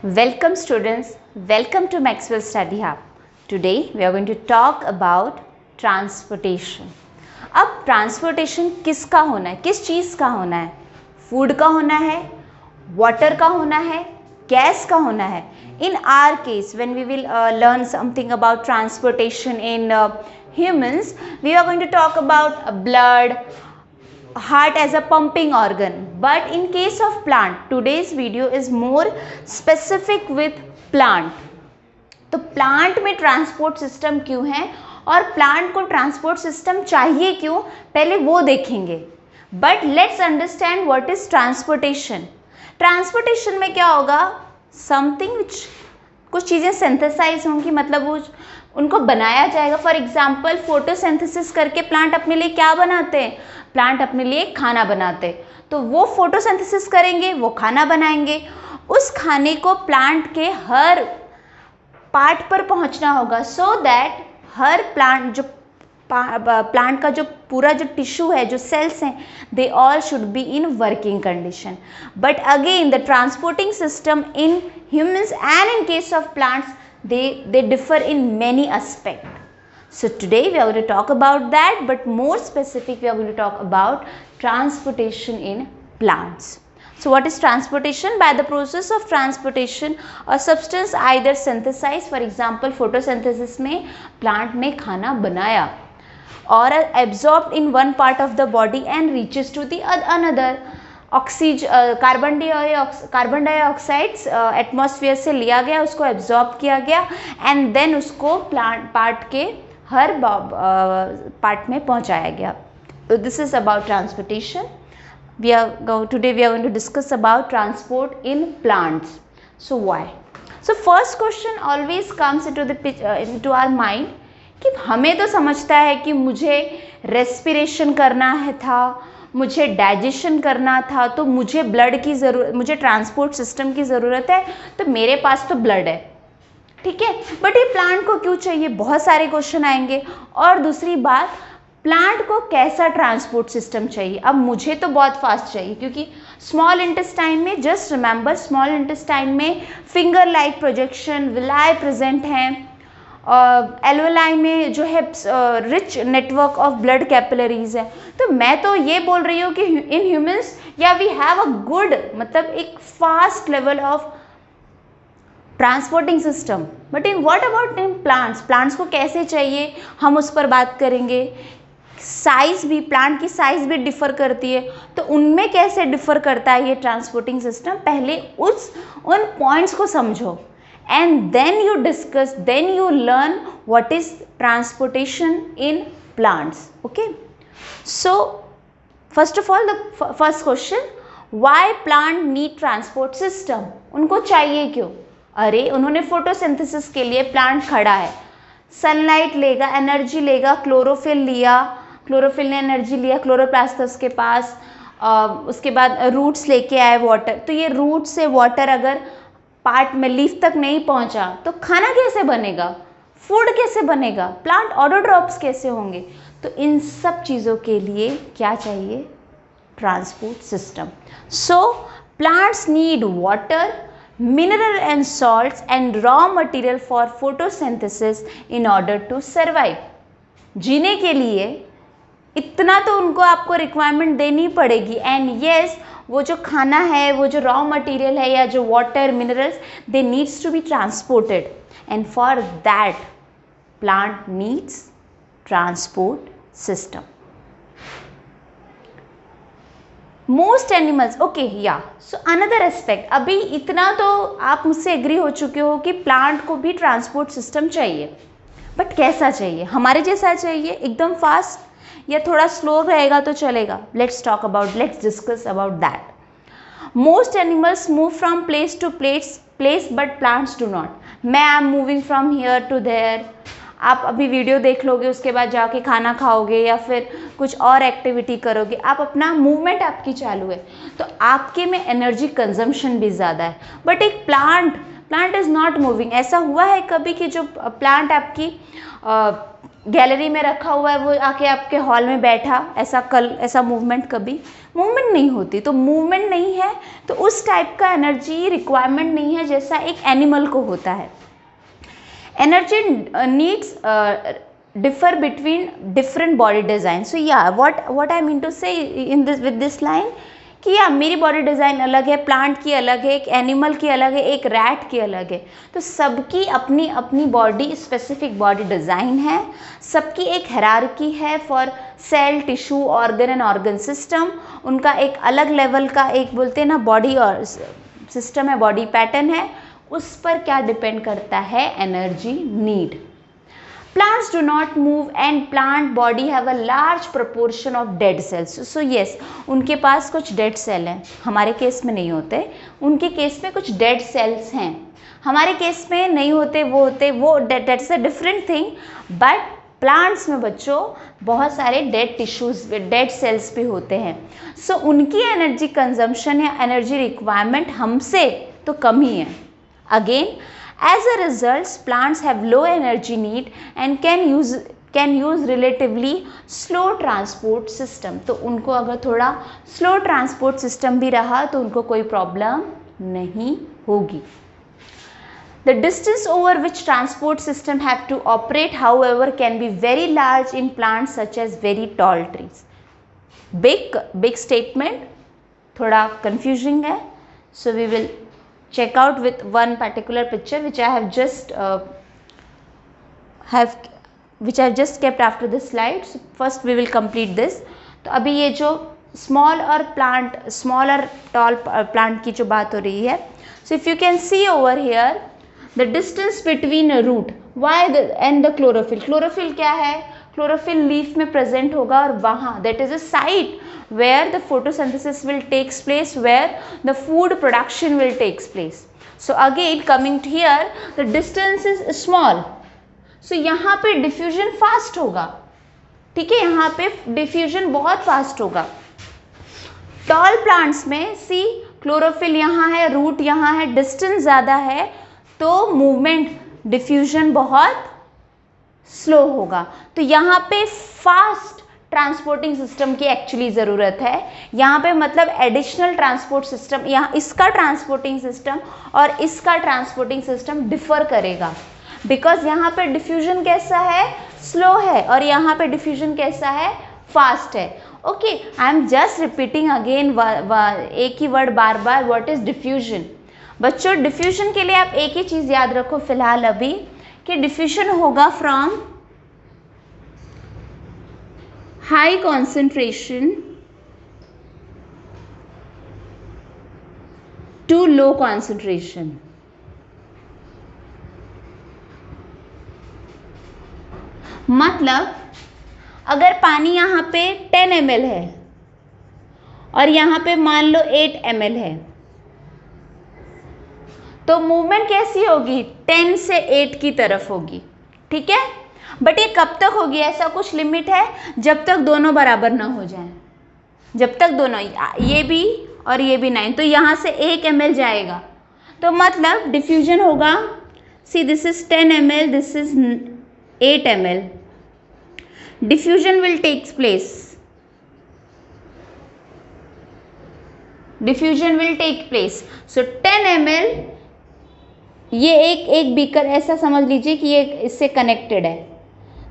Welcome students, welcome to Maxwell Study Hub. Today we are going to talk about transportation. अब transportation किसका होना है, किस चीज़ का होना है? फूड का होना है, वाटर का होना है, गैस का होना है. In our case, when we will learn something about transportation in humans, we are going to talk about blood, heart as a pumping organ. But in case of plant, today's video is more specific with plant. तो plant में transport system क्यों है और plant को transport system चाहिए क्यों, पहले वो देखेंगे. But let's understand what is transportation. Transportation में क्या होगा, समथिंग विच, कुछ चीज़ें सिंथेसाइज होंगी, मतलब वो उनको बनाया जाएगा. फॉर एग्जाम्पल फोटोसिंथेसिस करके प्लांट अपने लिए क्या बनाते हैं, प्लांट अपने लिए खाना बनाते हैं. तो वो फोटोसिंथेसिस करेंगे, वो खाना बनाएंगे. उस खाने को प्लांट के हर पार्ट पर पहुंचना होगा, सो दैट हर प्लांट जो प्लांट का जो पूरा जो टिश्यू है, जो सेल्स हैं, they all should be in working condition. But again the transporting system in humans and in case of plants, they differ in many aspects. So today we are going to talk about that, but more specific we are going to talk about transportation in plants. So what is transportation? By the process of transportation, a substance either synthesized, for example photosynthesis में plant ने खाना बनाया, or absorbed in one part of the body and reaches to the another. Carbon dioxides atmosphere से लिया गया, उसको absorb किया गया एंड देन उसको प्लांट पार्ट के हर पार्ट में पहुंचाया गया. This is about transportation. Today we are going to discuss about transport in plants. So why? So first question always comes into our mind कि हमें तो समझता है कि मुझे रेस्पिरेशन करना है था, मुझे डाइजेशन करना था, तो मुझे ब्लड की ज़रूरत, मुझे ट्रांसपोर्ट सिस्टम की ज़रूरत है, तो मेरे पास तो ब्लड है, ठीक है. बट ये प्लांट को क्यों चाहिए, बहुत सारे क्वेश्चन आएंगे. और दूसरी बात, प्लांट को कैसा ट्रांसपोर्ट सिस्टम चाहिए. अब मुझे तो बहुत फास्ट चाहिए, क्योंकि स्मॉल इंटेस्टाइन में, जस्ट रिमेंबर, स्मॉल इंटेस्टाइन में finger like projection villi present हैं. एल्वेलाई में जो है rich network of blood capillaries है. तो मैं तो ये बोल रही हूँ कि इन ह्यूमंस या वी हैव अ गुड, मतलब एक fast level of transporting system. But in what about in plants, plants को कैसे चाहिए, हम उस पर बात करेंगे. साइज भी, प्लांट की साइज भी डिफर करती है, तो उनमें कैसे डिफर करता है ये ट्रांसपोर्टिंग सिस्टम, पहले उन पॉइंट्स को समझो. And then you discuss, then you learn what is transportation in plants. Okay, so first of all, the first question, why plant need transport system? उनको चाहिए क्यों? अरे उन्होंने फोटोसिंथेसिस के लिए, प्लांट खड़ा है, सनलाइट लेगा, एनर्जी लेगा, क्लोरोफिल लिया, क्लोरोफिल ने एनर्जी लिया क्लोरोप्लास्ट उसके पास, उसके बाद रूट्स लेके आए वाटर. तो ये रूट से वाटर अगर पार्ट में लीफ तक नहीं पहुंचा तो खाना कैसे बनेगा, फूड कैसे बनेगा, प्लांट ऑटोट्रॉप्स कैसे होंगे. तो इन सब चीज़ों के लिए क्या चाहिए, transport system. So plants need water, mineral and salts and raw material for photosynthesis in order to survive. जीने के लिए इतना तो उनको आपको रिक्वायरमेंट देनी पड़ेगी. एंड येस, वो जो खाना है, वो जो रॉ मटेरियल है या जो water minerals, they needs to be transported, and for that plant needs transport system. Most animals, okay yeah, so another aspect, अभी इतना तो आप मुझसे एग्री हो चुके हो कि प्लांट को भी ट्रांसपोर्ट सिस्टम चाहिए. बट कैसा चाहिए, हमारे जैसा चाहिए, एकदम फास्ट, या थोड़ा स्लो रहेगा तो चलेगा. Let's discuss about that. Most animals move from place to place but plants do not. मैं I am moving from here to there. आप अभी वीडियो देख लोगे, उसके बाद जाके खाना खाओगे या फिर कुछ और एक्टिविटी करोगे, आप अपना मूवमेंट आपकी चालू है, तो आपके में एनर्जी कंजम्पशन भी ज़्यादा है. बट एक प्लांट इज़ नॉट मूविंग. ऐसा हुआ है कभी कि जो प्लांट आपकी गैलरी में रखा हुआ है, वो आके आपके हॉल में बैठा, ऐसा मूवमेंट कभी मूवमेंट नहीं होती। तो मूवमेंट नहीं है तो उस टाइप का एनर्जी रिक्वायरमेंट नहीं है जैसा एक एनिमल को होता है। Energy needs differ between different body design. So yeah, what I mean to say in this with this line कि या मेरी बॉडी डिज़ाइन अलग है, प्लांट की अलग है, एक एनिमल की अलग है, एक रैट की अलग है। तो सबकी अपनी अपनी बॉडी, स्पेसिफिक बॉडी डिज़ाइन है, सबकी एक हायरार्की है for sale, tissue, organ and organ system. उनका एक अलग लेवल का एक बोलते हैं ना बॉडी और सिस्टम है, बॉडी पैटर्न है। उस पर क्या डिपेंड करता है? Energy need. Plants do not move and plant body have a large proportion of dead cells. So yes, उनके पास कुछ dead cell हैं, हमारे केस में नहीं होते। उनके केस में कुछ dead cells हैं, हमारे केस में नहीं होते। वो that's a different thing। But plants में बच्चों बहुत सारे dead tissues, dead cells भी होते हैं। So उनकी energy consumption या energy requirement हमसे तो कम ही है। Again, as a result, plants have low energy need and can use relatively slow transport system. तो उनको अगर थोड़ा slow transport system भी रहा तो उनको कोई प्रॉब्लम नहीं होगी। The distance over which transport system have to operate, however, can be very large in plants such as very tall trees. Big statement, थोड़ा confusing है। So we will check out with one particular picture which I have just kept after this slide. So first we will complete this. तो अभी ये जो small और tall plant की जो बात हो रही है, so if you can see over here the distance between a root and the chlorophyll क्या है? chlorophyll leaf में present होगा और वहाँ that is a site where the photosynthesis will takes place, where the food production will takes place. So again coming to here, the distance is small, so यहाँ पे diffusion fast होगा, ठीक है, यहाँ पे diffusion बहुत fast होगा। tall plants में see chlorophyll यहाँ है, root यहाँ है, distance ज़्यादा है तो movement diffusion बहुत स्लो होगा। तो यहाँ पे फास्ट ट्रांसपोर्टिंग सिस्टम की एक्चुअली ज़रूरत है। यहाँ पे मतलब एडिशनल ट्रांसपोर्ट सिस्टम, यहाँ इसका ट्रांसपोर्टिंग सिस्टम और इसका ट्रांसपोर्टिंग सिस्टम डिफर करेगा, बिकॉज यहाँ पे डिफ्यूजन कैसा है? स्लो है, और यहाँ पे डिफ्यूजन कैसा है? फास्ट है। Okay, I am just repeating again एक ही वर्ड बार बार, व्हाट इज डिफ्यूजन। बच्चों डिफ्यूजन के लिए आप एक ही चीज़ याद रखो फिलहाल अभी, कि डिफ्यूजन होगा from high concentration to low concentration. मतलब अगर पानी यहाँ पे 10 ml है और यहाँ पे मान लो 8 ml है, तो मूवमेंट कैसी होगी? 10 से 8 की तरफ होगी, ठीक है। बट ये कब तक होगी? ऐसा कुछ लिमिट है, जब तक दोनों बराबर ना हो जाएं, जब तक दोनों ये भी और ये भी 9, तो यहाँ से 1 ml जाएगा, तो मतलब डिफ्यूजन होगा। See this is 10 ml, this is 8 ml, diffusion will takes place, diffusion will take place। so 10 ml, ये एक बीकर ऐसा समझ लीजिए कि ये इससे कनेक्टेड है,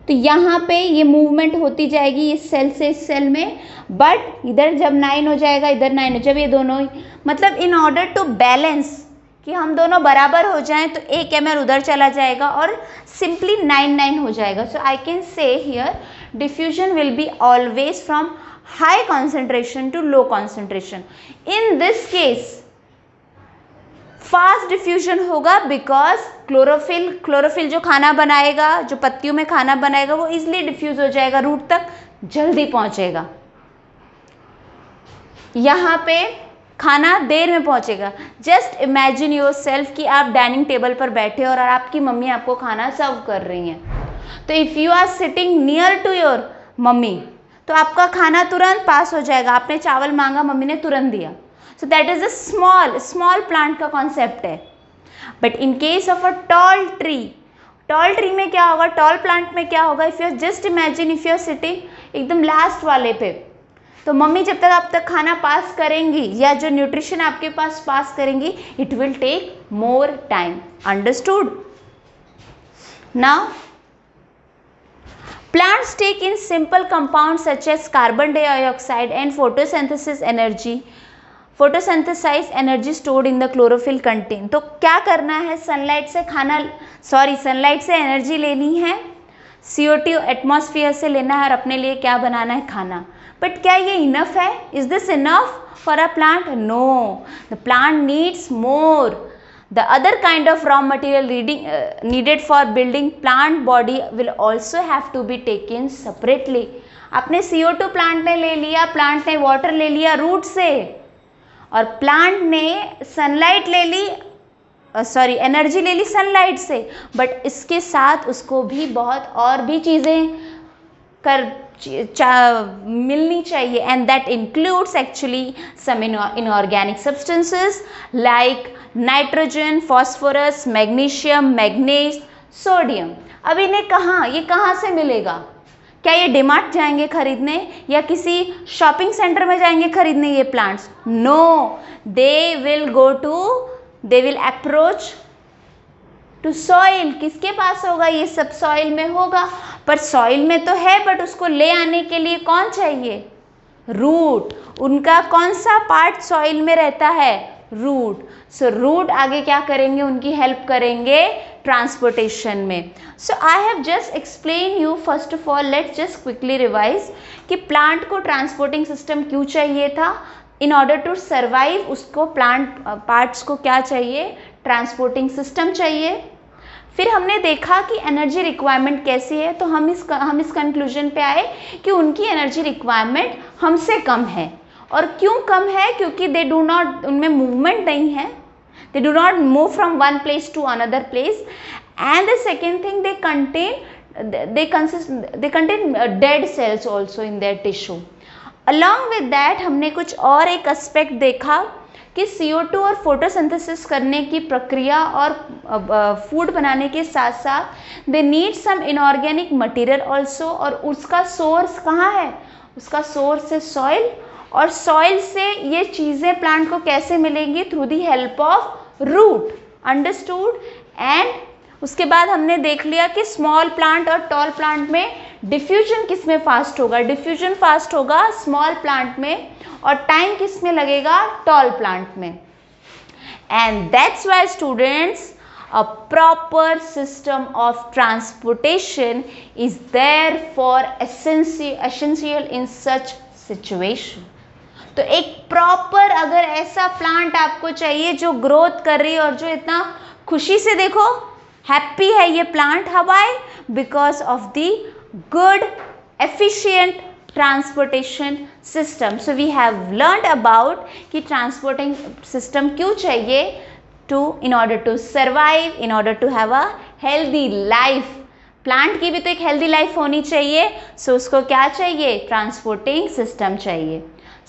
तो यहाँ पे ये मूवमेंट होती जाएगी इस सेल से इस सेल में, बट इधर जब 9 हो जाएगा, इधर 9 हो, जब ये दोनों मतलब इन ऑर्डर टू बैलेंस कि हम दोनों बराबर हो जाएं, तो 1 ml उधर चला जाएगा और सिंपली 9 हो जाएगा। So I can say here diffusion will be always from high concentration to low concentration. In this case fast diffusion होगा बिकॉज क्लोरोफिल जो खाना बनाएगा, जो पत्तियों में खाना बनाएगा, वो इजिली डिफ्यूज हो जाएगा, रूट तक जल्दी पहुंचेगा। यहाँ पे खाना देर में पहुंचेगा। जस्ट इमेजिन योर सेल्फ कि आप डाइनिंग टेबल पर बैठे और आपकी मम्मी आपको खाना सर्व कर रही हैं, तो if you are sitting near to your mummy, तो आपका खाना तुरंत पास हो जाएगा। आपने चावल मांगा, मम्मी ने तुरंत दिया। So that is a small plant का कॉन्सेप्ट है। But in case of a tall tree, tall tree में क्या होगा, टॉल प्लांट में क्या होगा, if you just imagine if you are sitting एकदम लास्ट वाले पे, तो मम्मी जब तक आप तक खाना पास करेंगी या जो न्यूट्रिशन आपके पास करेंगी, it will take more time. Understood? Now plants take in simple compounds such as carbon dioxide and photosynthesis energy stored in the chlorophyll contain। तो क्या करना है, सनलाइट से एनर्जी लेनी है, CO2 एटमॉस्फेयर से लेना है और अपने लिए क्या बनाना है, खाना। बट क्या ये इनफ है? Is this enough for a plant? No, the plant needs more. The other kind of raw material needed for building plant body will also have to be taken separately। आपने CO2 plant ने ले लिया, plant ने water ले लिया root से, और plant ने सनलाइट ले ली, एनर्जी ले ली सनलाइट से, बट इसके साथ उसको भी बहुत और भी चीज़ें मिलनी चाहिए, and that includes actually some inorganic substances like nitrogen, phosphorus, magnesium, manganese, sodium. अब इन्हें ये कहाँ से मिलेगा? क्या ये डीमार्ट जाएंगे खरीदने या किसी शॉपिंग सेंटर में जाएंगे खरीदने ये plants? No, they will approach to soil. किसके पास होगा? ये सब सॉइल में होगा, पर सॉइल में तो है, बट उसको ले आने के लिए कौन चाहिए? रूट। उनका कौन सा पार्ट सॉइल में रहता है? रूट। सो रूट आगे क्या करेंगे? उनकी हेल्प करेंगे ट्रांसपोर्टेशन में। So I have just explain you, first of all let's just quickly revise कि प्लांट को ट्रांसपोर्टिंग सिस्टम क्यों चाहिए था। इन ऑर्डर टू सर्वाइव उसको प्लांट पार्ट्स को क्या चाहिए? ट्रांसपोर्टिंग सिस्टम चाहिए। फिर हमने देखा कि एनर्जी रिक्वायरमेंट कैसी है, तो हम इस कंक्लूजन पे आए कि उनकी एनर्जी रिक्वायरमेंट हमसे कम है। और क्यों कम है? क्योंकि उनमें मूवमेंट नहीं है, they do not move from one place to another place, and the second thing they contain dead cells also in their tissue। along with that हमने कुछ और एक एस्पेक्ट देखा कि CO2 और फोटोसिंथेसिस करने की प्रक्रिया और फूड बनाने के साथ साथ they need some inorganic material also, और उसका सोर्स कहाँ है? उसका सोर्स है सॉइल, और सॉइल से ये चीज़ें प्लांट को कैसे मिलेंगी? Through the help of root. Understood? And उसके बाद हमने देख लिया कि स्मॉल प्लांट और टॉल प्लांट में डिफ्यूजन किस में फास्ट होगा? डिफ्यूजन फास्ट होगा स्मॉल प्लांट में, और टाइम किस में लगेगा? टॉल प्लांट में। And that's why students, a proper system of transportation is therefore essential in such situation। तो एक प्रॉपर अगर ऐसा प्लांट आपको चाहिए जो ग्रोथ कर रही है और जो इतना खुशी से देखो हैप्पी है ये plant, why because of the good efficient transportation system. So we have learned about कि ट्रांसपोर्टिंग सिस्टम क्यों चाहिए in order to survive, in order to have a healthy life। Plant की भी तो एक हेल्दी लाइफ होनी चाहिए, सो उसको क्या चाहिए? ट्रांसपोर्टिंग सिस्टम चाहिए।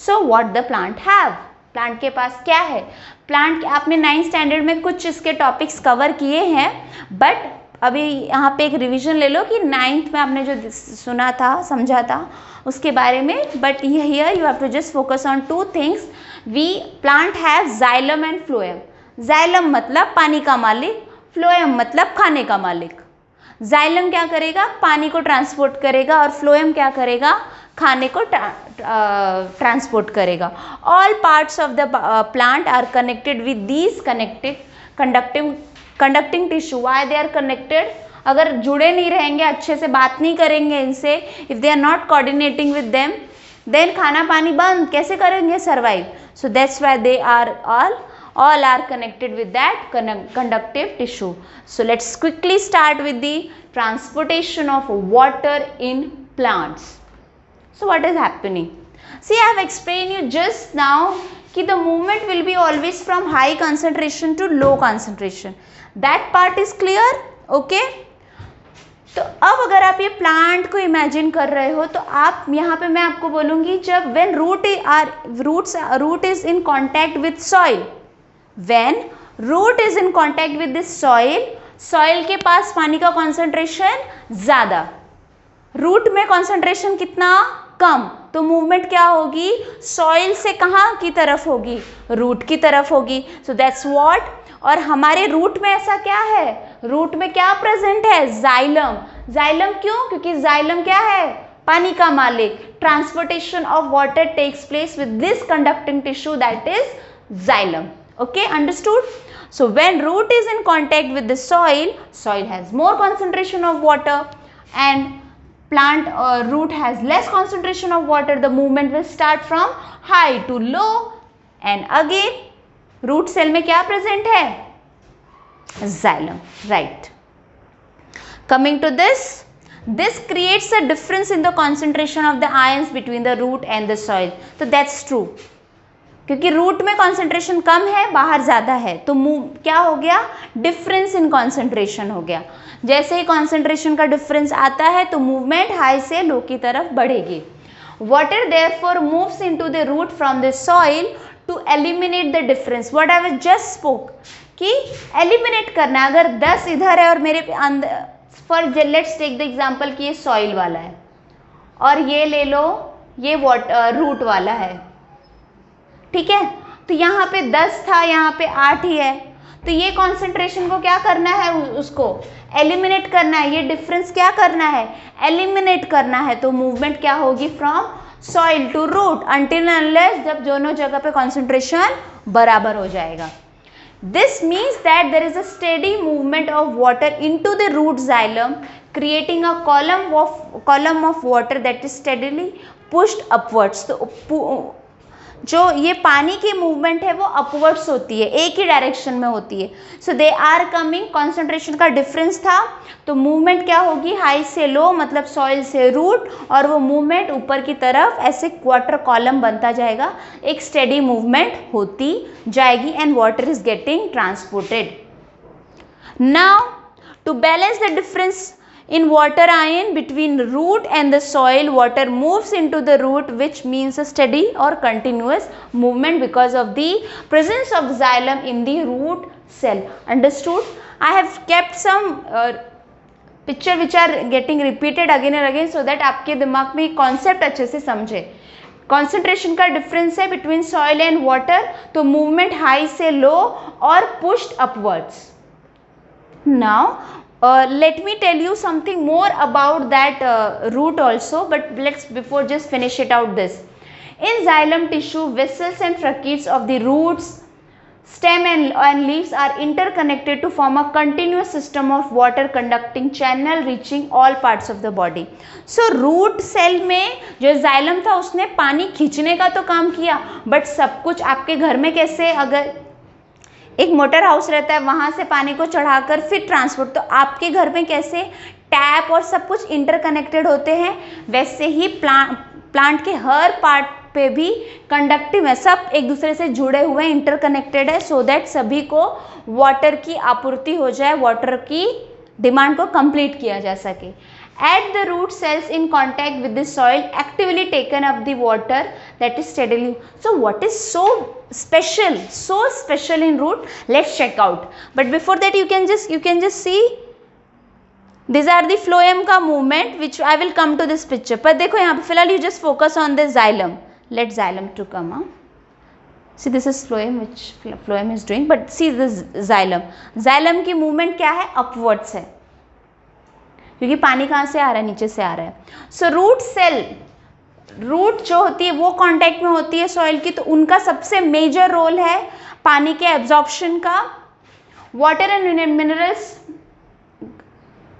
So what the plant have? Plant के पास क्या है? प्लांट आपने 9th स्टैंडर्ड में कुछ इसके टॉपिक्स कवर किए हैं, बट अभी यहाँ पे एक रिवीजन ले लो कि 9th में आपने जो सुना था, समझा था उसके बारे में। But here you have to just focus on 2 things. Plant have xylem and phloem. Xylem मतलब पानी का मालिक, फ्लोएम मतलब खाने का मालिक। जाइलम क्या करेगा? पानी को ट्रांसपोर्ट करेगा, और फ्लोएम क्या करेगा? खाने को ट्रांसपोर्ट करेगा। All parts of the plant are connected with these conducting tissue. Why they are connected? अगर जुड़े नहीं रहेंगे, अच्छे से बात नहीं करेंगे इनसे, if they are not coordinating with them, then खाना पानी बंद, कैसे करेंगे survive? So that's why they are all are connected with that conductive tissue। So let's quickly start with the transportation of water in plants। So what is happening? See, I have explained you just now कि the movement will be always from high concentration to low concentration। That part is clear? Okay? तो अब अगर आप ये plant को imagine कर रहे हो, तो आप यहाँ पे मैं आपको बोलूँगी, जब when root is in contact with soil, when root is in contact with this soil, soil के पास पानी का कॉन्सेंट्रेशन ज़्यादा, रूट में कॉन्सेंट्रेशन कितना कम, तो मूवमेंट क्या होगी, सॉइल से कहाँ की तरफ होगी, रूट की तरफ होगी. So that's what. और हमारे रूट में ऐसा क्या है, रूट में क्या प्रेजेंट है, जाइलम. जाइलम क्यों, क्योंकि जाइलम क्या है, पानी का मालिक. Transportation of water takes place with this conducting tissue that is xylem. Okay, understood? So when root is in contact with the soil, soil has more concentration of water and plant root has less concentration of water. The movement will start from high to low and again root cell में क्या present है, xylem, right. Coming to this creates a difference in the concentration of the ions between the root and the soil. So that's true. क्योंकि root में concentration कम है, बाहर ज़्यादा है, तो क्या हो गया, डिफरेंस इन कॉन्सेंट्रेशन हो गया. जैसे ही कॉन्सेंट्रेशन का डिफरेंस आता है तो मूवमेंट हाई से लो की तरफ बढ़ेगी. Water therefore moves into the root from the soil to eliminate the difference. What I was just spoke कि एलिमिनेट करना है. अगर 10 इधर है और मेरे अंदर, for let's take the example कि ये सॉइल वाला है और ये ले लो ये रूट वाला है, ठीक है. तो यहाँ पे 10 था, यहाँ पे 8 ही है, तो ये कॉन्सेंट्रेशन को क्या करना है, उसको एलिमिनेट करना है. ये डिफरेंस क्या करना है, एलिमिनेट करना है. तो मूवमेंट क्या होगी, from soil to root until unless जब दोनों जगह पे कॉन्सेंट्रेशन बराबर हो जाएगा. This means that there is a steady movement of water into the root xylem creating a column of water that is steadily pushed upwards. तो जो ये पानी की मूवमेंट है वो अपवर्ड्स होती है, एक ही डायरेक्शन में होती है. सो दे आर कमिंग, कॉन्सेंट्रेशन का डिफरेंस था तो मूवमेंट क्या होगी, हाई से लो, मतलब सॉइल से रूट, और वो मूवमेंट ऊपर की तरफ ऐसे क्वार्टर कॉलम बनता जाएगा, एक स्टेडी मूवमेंट होती जाएगी and water is getting transported. Now to balance the difference in water ion between root and the soil, water moves into the root, which means a steady or continuous movement because of the presence of xylem in the root cell. Understood? I have kept some picture which are getting repeated again and again so that आपके दिमाग में concept अच्छे से समझे. Concentration का difference है between soil and water, तो movement high से low और pushed upwards. Now let me tell you something more about that root also, but let's before just finish it out this. In xylem tissue, vessels and tracheids of the roots, stem and leaves are interconnected to form a continuous system of water conducting channel reaching all parts of the body. So root cell में जो xylem था उसने पानी खींचने का तो काम किया, but सब कुछ आपके घर में कैसे, अगर एक मोटर हाउस रहता है वहाँ से पानी को चढ़ाकर फिर ट्रांसपोर्ट, तो आपके घर में कैसे टैप और सब कुछ इंटरकनेक्टेड होते हैं, वैसे ही प्लांट के हर पार्ट पे भी कंडक्टिव है, सब एक दूसरे से जुड़े हुए हैं, इंटरकनेक्टेड है, सो दैट सभी को वाटर की आपूर्ति हो जाए, वाटर की डिमांड को कंप्लीट किया जा सके. At the root cells in contact with the soil actively taken up the water that is steadily. So what is so special in root? Let's check out. But before that you can just see these are the phloem का movement which I will come to this picture. पर देखो यहाँ पे फिलहाल you just focus on the xylem. Let xylem to come up. See this is phloem which phloem is doing, but see this xylem. Xylem की movement क्या है? Upwards है. क्योंकि पानी कहाँ से आ रहा है, नीचे से आ रहा है. सो रूट सेल, रूट जो होती है वो कांटेक्ट में होती है सॉइल की, तो उनका सबसे मेजर रोल है पानी के एब्जॉर्प्शन का. वाटर एंड मिनरल्स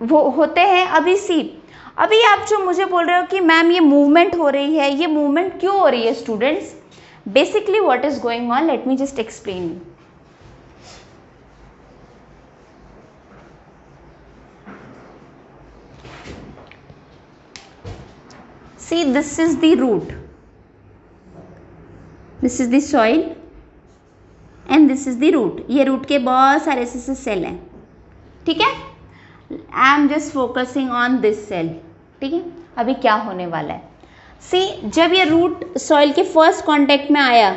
वो होते हैं. अभी आप जो मुझे बोल रहे हो कि मैम ये मूवमेंट हो रही है, ये मूवमेंट क्यों हो रही है students? Basically what is going on, let me just explain you. See, this is the root, this is the soil and this is the root. ये root के बहुत सारे ऐसे सेल हैं, ठीक है. I am just focusing on this cell, ठीक है. अभी क्या होने वाला है, see, जब ये root soil के फर्स्ट कांटेक्ट में आया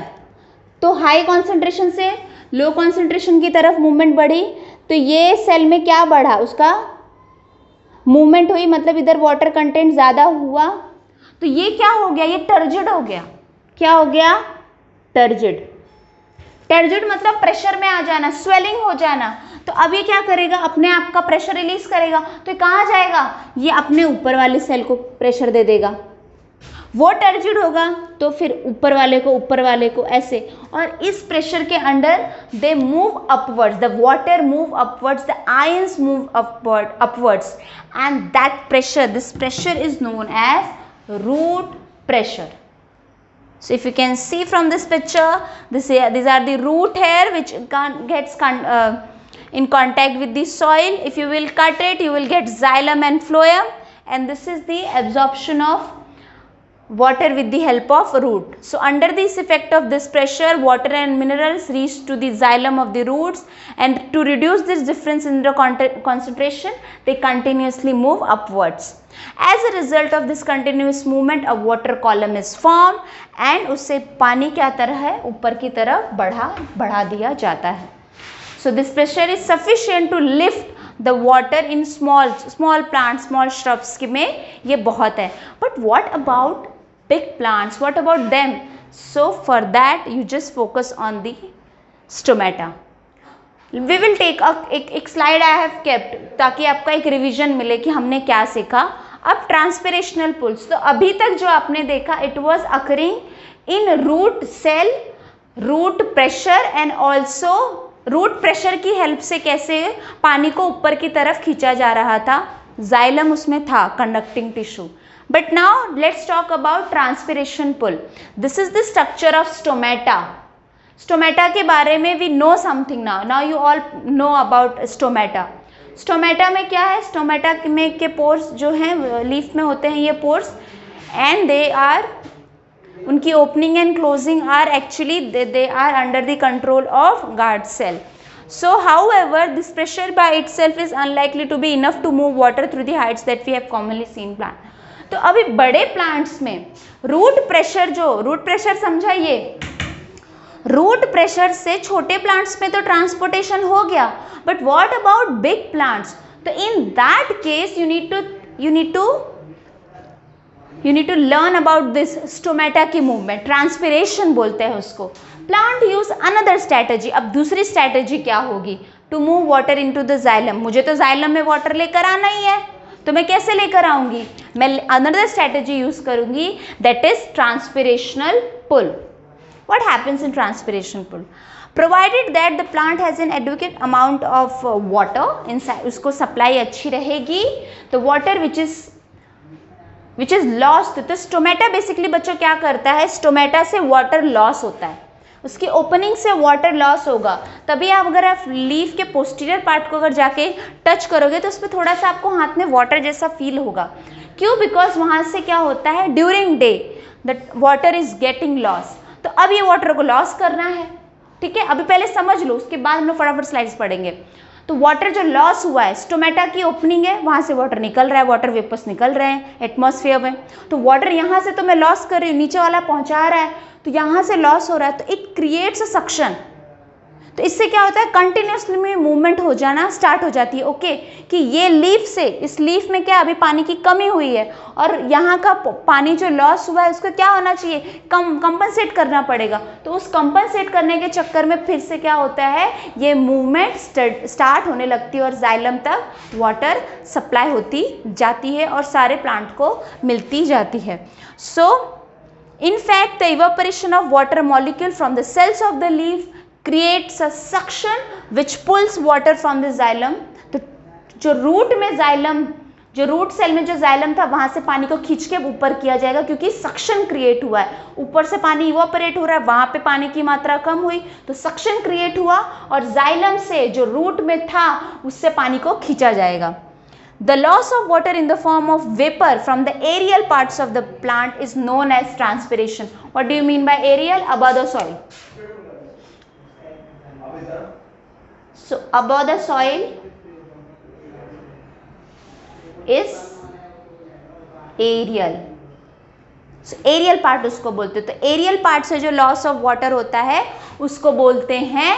तो हाई कॉन्सेंट्रेशन से लो कॉन्सेंट्रेशन की तरफ मूवमेंट बढ़ी, तो ये सेल में क्या बढ़ा, उसका मूवमेंट हुई, मतलब इधर वाटर कंटेंट ज़्यादा हुआ, तो ये क्या हो गया, ये टर्जिड हो गया। क्या हो गया, टर्जिड। टर्जिड मतलब प्रेशर में आ जाना, स्वेलिंग हो जाना। तो अब ये क्या करेगा, अपने आप का प्रेशर रिलीज करेगा, तो ये कहाँ जाएगा, ये अपने ऊपर वाले सेल को प्रेशर दे देगा, वो टर्जिड होगा तो फिर ऊपर वाले को ऐसे, और इस प्रेशर के under they move upwards, the water move upwards, the ions move upwards, and that pressure, this pressure is known as root pressure. So if you can see from this picture, these are the root hair which gets in contact with the soil. If you will cut it, you will get xylem and phloem, and this is the absorption of water with the help of root. So under this effect of this pressure, water and minerals reach to the xylem of the roots, and to reduce this difference in the concentration, they continuously move upwards. As a result of this continuous movement, a water column is formed, and उससे पानी क्या तरह है, ऊपर की तरफ बढ़ा दिया जाता है. So this pressure is sufficient to lift the water in small plants, small shrubs में ये बहुत है. But what about big plants? What about them? So for that you just focus on the stomata. We will take एक slide I have kept ताकि आपका एक revision मिले कि हमने क्या सीखा. अब ट्रांसपिरेशनल पुल्स, तो अभी तक जो आपने देखा it was occurring in root cell, root pressure, and also root pressure की हेल्प से कैसे पानी को ऊपर की तरफ खींचा जा रहा था. जाइलम उसमें था, conducting tissue. But now let's talk about transpiration pull. This is the structure of stomata. Stomata के बारे में we know something now you all know about stomata. Stomata में क्या है, स्टोमेटा में के पोर्स जो हैं लीफ में होते हैं ये पोर्स, एंड दे आर, उनकी opening and closing are actually they are under the control of guard cell. So however this pressure by itself is unlikely to be enough to move water through the heights that we have commonly seen plant. तो अभी बड़े plants में root pressure, जो root pressure समझा, ये root pressure से छोटे plants में तो ट्रांसपोर्टेशन हो गया, but what about big plants. तो in that case you need to learn about this stomata की मूवमेंट, ट्रांसपिरेशन बोलते हैं उसको. Plant use another strategy. अब दूसरी स्ट्रैटेजी क्या होगी, to move water into the xylem. मुझे तो जाइलम में वाटर लेकर आना ही है, तो मैं कैसे लेकर आऊंगी, मैं अनदर स्ट्रैटेजी यूज करूंगी, that is transpirational pull. What happens in transpiration pull? Provided that the plant has an adequate amount of water inside, उसको supply अच्छी रहेगी, तो water which is lost, तो स्टोमेटा बेसिकली बच्चों क्या करता है, स्टोमेटा से वाटर लॉस होता है, उसकी ओपनिंग से वाटर लॉस होगा. तभी अगर आप लीफ के पोस्टीरियर पार्ट को अगर जाके टच करोगे तो उस पर थोड़ा सा आपको हाथ में वाटर जैसा फील होगा. क्यों, बिकॉज वहाँ से क्या होता है, during day the water is getting loss. तो अब ये वाटर को लॉस करना है, ठीक है. अभी पहले समझ लो, उसके बाद हम लोग फटाफट स्लाइड्स पढ़ेंगे. तो वाटर जो लॉस हुआ है, स्टोमेटा की ओपनिंग है, वहां से वाटर निकल रहा है, वाटर वेपर्स निकल रहे हैं एटमॉस्फेयर में. तो वाटर यहाँ से तो मैं लॉस कर रही हूँ, नीचे वाला पहुंचा रहा है, तो यहाँ से लॉस हो रहा है, तो इट क्रिएट्स अ सक्शन. तो इससे क्या होता है, कंटिन्यूसली मूवमेंट हो जाना स्टार्ट हो जाती है. ओके, कि ये लीफ से, इस लीफ में क्या अभी पानी की कमी हुई है, और यहाँ का पानी जो लॉस हुआ है उसको क्या होना चाहिए, कंपनसेट करना पड़ेगा. तो उस कंपनसेट करने के चक्कर में फिर से क्या होता है, ये मूवमेंट स्टार्ट होने लगती है, और जाइलम तक वाटर सप्लाई होती जाती है और सारे प्लांट को मिलती जाती है. So in fact the evaporation of water molecule from the cells of the leaf creates a suction which pulls water from the xylem. तो जो रूट में जाइलम, जो रूट सेल में जो जाइलम था, वहां से पानी को खींच के ऊपर किया जाएगा, क्योंकि सक्शन क्रिएट हुआ है, ऊपर से पानी इवेपोरेट हो रहा है, वहां पे पानी की मात्रा कम हुई, तो सक्शन क्रिएट हुआ, और जाइलम से जो रूट में था उससे पानी को खींचा जाएगा. The loss of water in the form of vapor from the aerial parts of the plant is known as transpiration. What do you mean by aerial? Above the soil. So above the soil is aerial. So aerial part उसको बोलते हैं. तो aerial part से जो loss of water होता है उसको बोलते हैं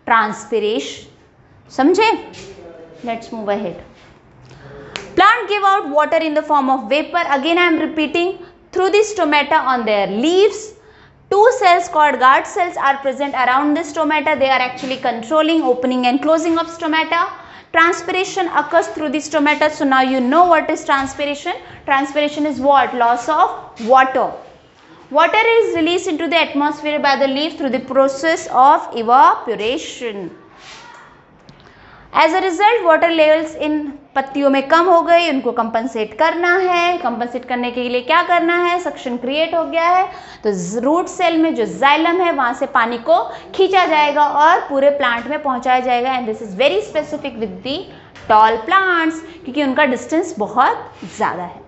transpiration. समझे? Let's move ahead. Plant give out water in the form of vapor. Again I am repeating, through the stomata on their leaves. Two cells called guard cells are present around the stomata. They are actually controlling opening and closing of stomata. Transpiration occurs through the stomata. So now you know what is transpiration. Transpiration is what? Loss of water. Water is released into the atmosphere by the leaves through the process of evaporation. As a result, water levels in पत्तियों में कम हो गई, उनको compensate करना है. Compensate करने के लिए क्या करना है? सक्शन क्रिएट हो गया है, तो रूट सेल में जो जाइलम है वहां से पानी को खींचा जाएगा और पूरे प्लांट में पहुंचाया जाएगा. And this is very specific with the tall plants, क्योंकि उनका डिस्टेंस बहुत ज़्यादा है.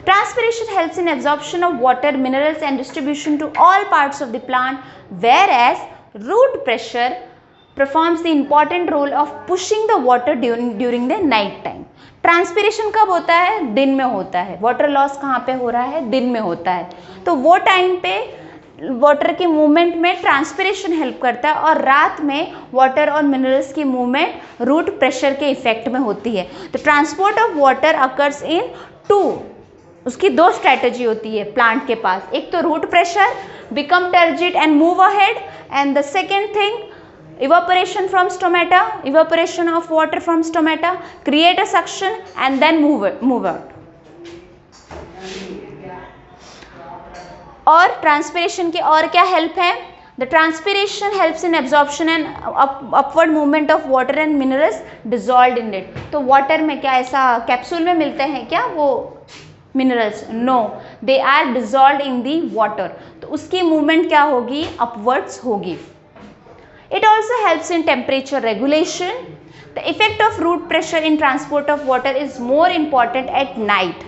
Transpiration helps in absorption of water, minerals and distribution to all parts of the plant, whereas root pressure performs the important role of pushing the water during the night time. Transpiration कब होता है? दिन में होता है. Water loss कहाँ पे हो रहा है? दिन में होता है. तो वो टाइम पे वाटर की मूवमेंट में ट्रांसपिरेशन हेल्प करता है और रात में वाटर और मिनरल्स की मूवमेंट रूट प्रेशर के इफेक्ट में होती है. तो transport of water occurs in two, उसकी दो स्ट्रैटेजी होती है प्लांट के पास. एक तो root pressure, become turgid and move ahead, and the second thing evaporation from stomata, evaporation of water from stomata, create a suction and then move out. और transpiration की और क्या हेल्प है? The transpiration helps in absorption and upward movement of water and minerals dissolved in it. तो water में क्या ऐसा capsule में मिलते हैं क्या वो minerals? No, they are dissolved in the water. तो उसकी मूवमेंट क्या होगी? अपवर्ड्स होगी. It also helps in temperature regulation. The effect of root pressure in transport of water is more important at night.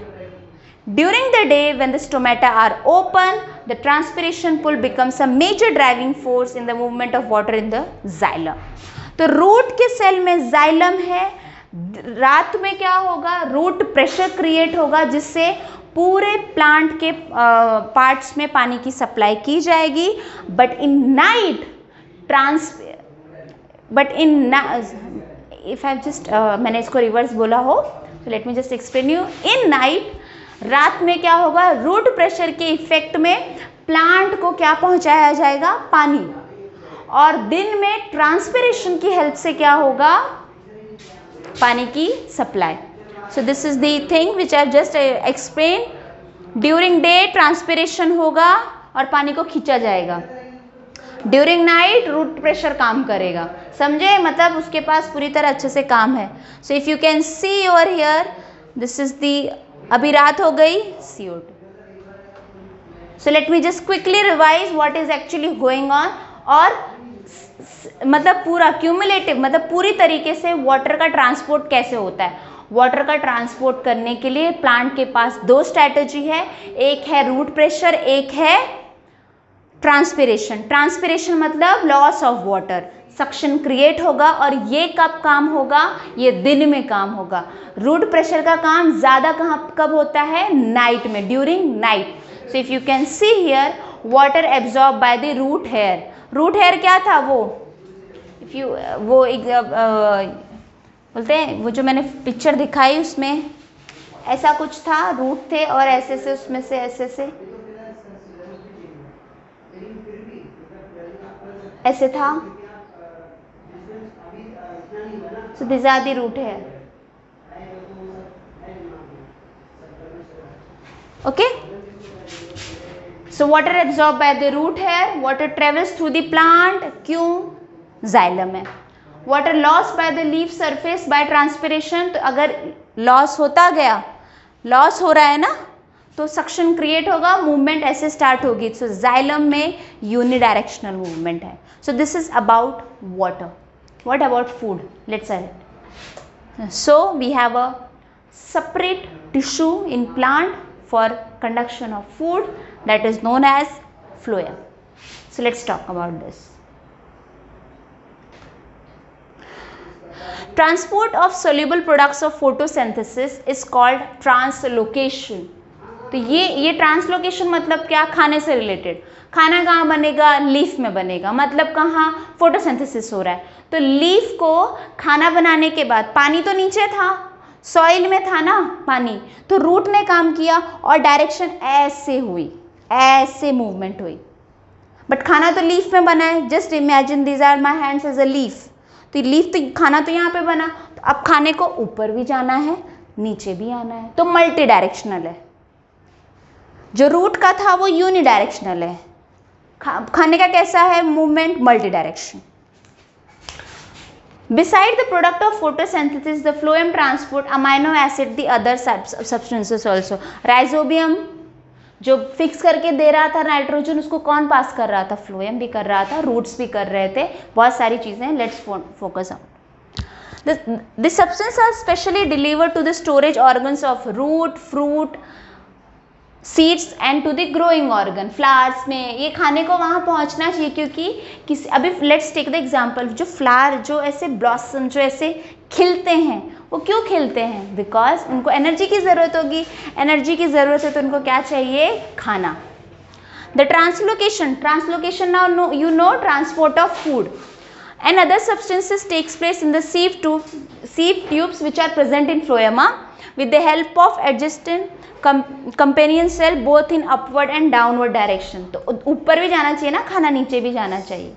During the day when the stomata are open, the transpiration pull becomes a major driving force in the movement of water in the xylem. तो root के cell में xylem है, रात में क्या होगा? Root pressure create होगा जिससे पूरे प्लांट के पार्ट्स में पानी की सप्लाई की जाएगी. But in night if I've just मैंने इसको रिवर्स बोला हो, तो let me just explain you. In night, रात में क्या होगा? रूट प्रेशर के इफेक्ट में प्लांट को क्या पहुंचाया जाएगा? पानी. और दिन में ट्रांसपिरेशन की हेल्प से क्या होगा? पानी की supply. So this is the thing which I just explain. During day transpiration होगा और पानी को खींचा जाएगा. ड्यूरिंग नाइट रूट प्रेशर काम करेगा. समझे? मतलब उसके पास पूरी तरह अच्छे से काम है. सो if you can C over here, this is the, अभी रात हो गई, CO2. So let me just quickly revise what is actually going on. और मतलब पूरा क्यूमुलेटिव, मतलब पूरी तरीके से वाटर का ट्रांसपोर्ट कैसे होता है. वाटर का ट्रांसपोर्ट करने के लिए प्लांट के पास दो स्ट्रैटेजी है. एक है रूट प्रेशर, एक है ट्रांसपिरेशन. ट्रांसपिरेशन मतलब loss of water. Suction create होगा और ये कब काम होगा? ये दिन में काम होगा. रूट प्रेशर का काम ज़्यादा कब होता है? नाइट में, during night. So if you can see here, water absorb by the root hair. Root hair क्या था? वो इफ यू वो बोलते हैं, वो जो मैंने पिक्चर दिखाई उसमें ऐसा कुछ था, रूट थे और ऐसे से उसमें से ऐसे से ऐसे था. So these are the root hair. Okay. So water absorbed by the root hair. Water travels through the plant. क्यों? Xylem है. Water lost by the leaf surface by transpiration. तो अगर लॉस होता गया, लॉस हो रहा है ना, तो सक्शन क्रिएट होगा, मूवमेंट ऐसे स्टार्ट होगी. सो जाइलम में यूनिडायरेक्शनल मूवमेंट है. So this is about water. What about food? Let's see. So we have a separate tissue in plant for conduction of food, that is known as phloem. So let's talk about this. Transport of soluble products of photosynthesis is called translocation. तो ये translocation मतलब क्या, खाने से related. खाना कहाँ बनेगा, leaf में बनेगा, मतलब कहाँ, फोटोसिंथेसिस हो रहा है। तो लीफ को खाना बनाने के बाद, पानी तो नीचे था, सॉइल में था ना पानी, तो रूट ने काम किया और डायरेक्शन ऐसे हुई, ऐसे मूवमेंट हुई। बट खाना तो लीफ में बना है, just imagine these are my hands as a leaf. तो लीफ तो, खाना तो यहाँ पे बना, तो अब खाने को ऊपर भी जाना है, नीचे भी आना है, तो मल्टी डायरेक्शनल है। जो रूट का था वो यूनिडायरेक्शनल है, खाने का कैसा है movement, multi direction. Beside the product of photosynthesis, the phloem transport amino acid the other substances also. Rhizobium जो फिक्स करके दे रहा था नाइट्रोजन, उसको कौन पास कर रहा था, फ्लोएम भी कर रहा था, रूट्स भी कर रहे थे, बहुत सारी चीजें। Let's focus on this substance are specially delivered to the storage organs of root, fruit, seeds and to the growing organ, flowers में ये खाने को वहाँ पहुँचना चाहिए। क्योंकि किसी, अभी लेट्स टेक द एग्जांपल, जो फ्लावर, जो ऐसे ब्लॉसम, जो ऐसे खिलते हैं, वो क्यों खिलते हैं, बिकॉज उनको एनर्जी की ज़रूरत होगी, एनर्जी की ज़रूरत है तो उनको क्या चाहिए, खाना। The translocation now you know transport of food and other substances takes place in the sieve tubes which are present in phloema with the help of adjacent companion cell both in upward and downward direction. तो ऊपर भी जाना चाहिए ना खाना, नीचे भी जाना चाहिए।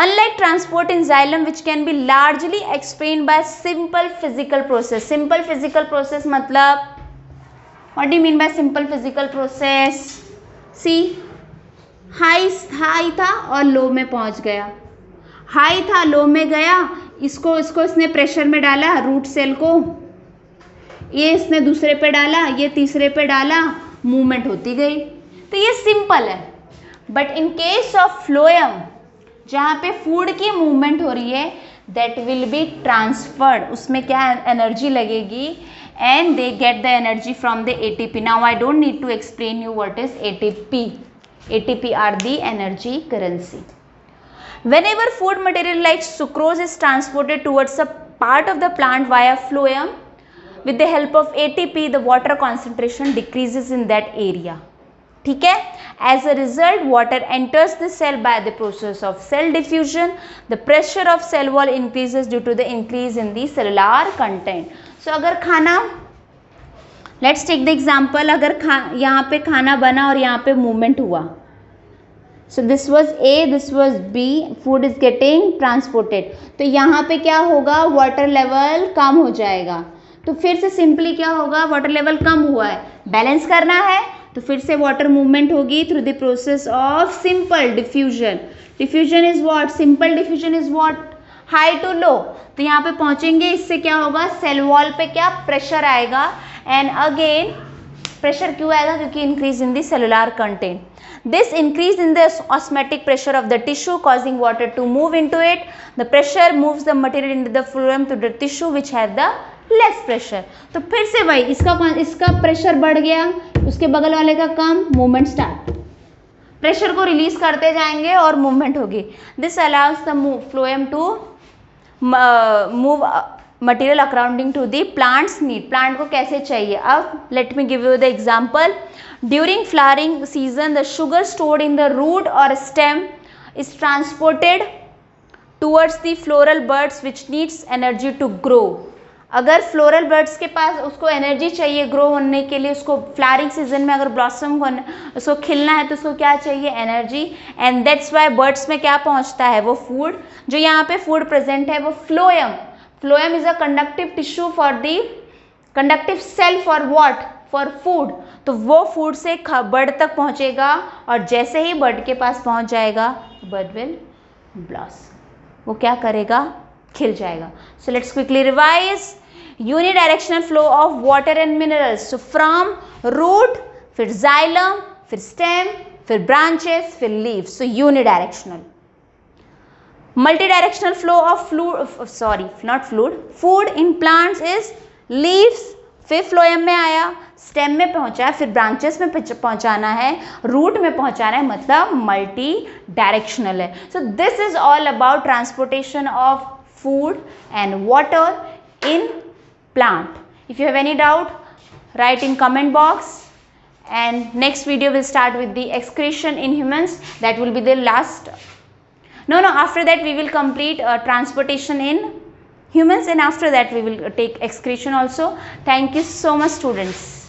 Unlike transport in xylem which can be largely explained by simple physical process. Simple physical process मतलब, what do you mean by simple physical process? See, high था और लो में पहुंच गया, हाई था लो में गया, इसको इसने प्रेशर में डाला, रूट सेल को, ये इसने दूसरे पे डाला, ये तीसरे पे डाला, मूवमेंट होती गई। तो ये सिंपल है। But in case of phloem, जहाँ पे फूड की मूवमेंट हो रही है, दैट विल बी ट्रांसफर्ड, उसमें क्या एनर्जी लगेगी, and they get the energy from the ATP. Now I don't need to explain you what is ATP. ATP are the energy currency. Whenever food material like sucrose is transported towards a part of the plant via phloem, with the help of ATP, the water concentration decreases in that area. ठीक है? As a result, water enters the cell by the process of cell diffusion. The pressure of cell wall increases due to the increase in the cellular content. So अगर खाना, let's take the example, अगर यहाँ पे खाना बना और यहाँ पे movement हुआ, so this was A, this was B, food is getting transported. तो यहाँ पे क्या होगा, water level कम हो जाएगा। तो फिर से simply क्या होगा, water level कम हुआ है, बैलेंस करना है, तो फिर से water movement होगी through the process of simple diffusion. Diffusion is what? Simple diffusion is what? High to low. तो यहाँ पे पहुँचेंगे, इससे क्या होगा, cell wall पे क्या pressure आएगा, and again pressure क्यों आएगा, क्योंकि increase in the cellular content. This increase in the osmotic pressure of the tissue causing water to move into it. The pressure moves the material into the phloem to the tissue which has the less pressure. तो फिर से भाई इसका pressure बढ़ गया, उसके बगल वाले का कम, मूवमेंट स्टार्ट, प्रेशर को रिलीज करते जाएंगे और मूवमेंट होगी. This allows the phloem to move material according to the plant's need. Plant को कैसे चाहिए. अब let me give you the example. During flowering season the sugar stored in the root और stem is transported towards the floral buds which needs energy to grow. अगर floral buds के पास उसको energy चाहिए ग्रो होने के लिए, उसको फ्लावरिंग सीजन में अगर ब्लॉसम को उसको खिलना है तो उसको क्या चाहिए, energy. And that's Y birds में क्या पहुंचता है, वो फूड. जो यहाँ पे फूड प्रेजेंट है वो phloem. Phloem is a conductive tissue for the conductive cell for what? For food. तो वो फूड से बर्ड तक पहुंचेगा और जैसे ही बर्ड के पास पहुंच जाएगा बर्ड विल ब्लॉसम. वो क्या करेगा, खिल जाएगा. So let's quickly revise. Unidirectional flow of water and minerals. So from root, फिर xylem, फिर stem, फिर branches, फिर leaves. So unidirectional. Multidirectional flow of food in plants is leaves, फिर phloem में आया, stem में पहुंचा, फिर branches में पहुंचाना है, root में पहुंचाना है, मतलब multi-directional है. So this is all about transportation of food and water in plant. If you have any doubt, write in comment box. and next video will start with the excretion in humans. That will be the last. No, after that we will complete transportation in humans, and after that we will take excretion also. Thank you so much, students.